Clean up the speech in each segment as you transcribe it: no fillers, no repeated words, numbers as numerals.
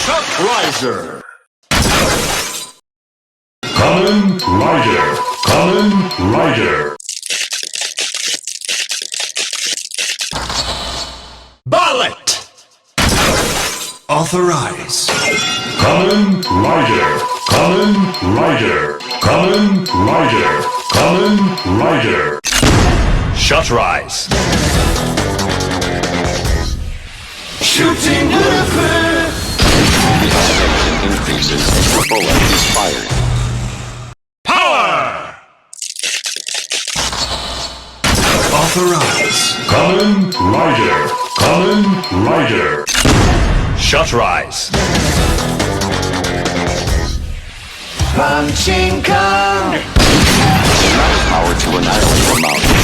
Riser. Kamen Rider. Kamen Rider. Ballot. Authorize. Kamen Rider. Kamen Rider. Kamen Rider. Kamen Rider. Shut rise. Shooting Luffy. The increases. The bullet is fired. Power. Authorize. Kamen Rider. Kamen Rider. Shut rise. Punching Kong. Enough power to annihilate the mountain.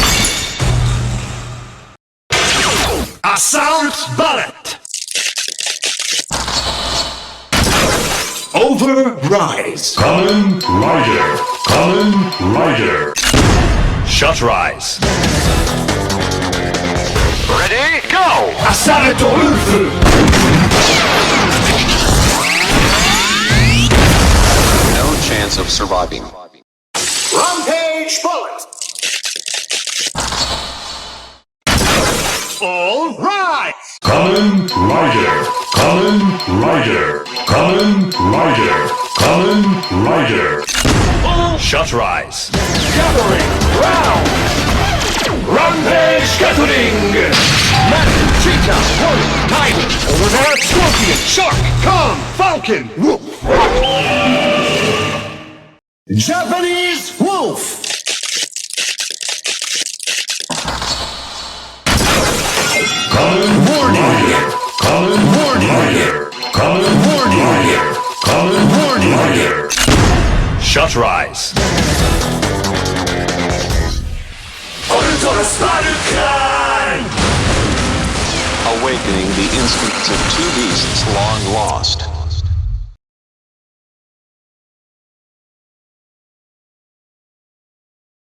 Assault Bullet. Overrise. Kamen Rider. Kamen Rider. Shut rise. Ready? Go! Assault Ulfu. No chance of surviving. Rampage Bullet. All right. Kamen Rider. Kamen Rider. Kamen Rider. Kamen Rider. Shut rise. Gathering round. Rampage Gathering. Man, Cheetah, Warrior, Tiger, over there, Scorpion, Shark, Kong, Falcon, Wolf. Japanese Wolf. Kamen Rider. Kamen Rider. Kamen Rider. Kamen Rider. Shut rise. Orthros Vulcan. Awakening the instincts of two beasts long lost.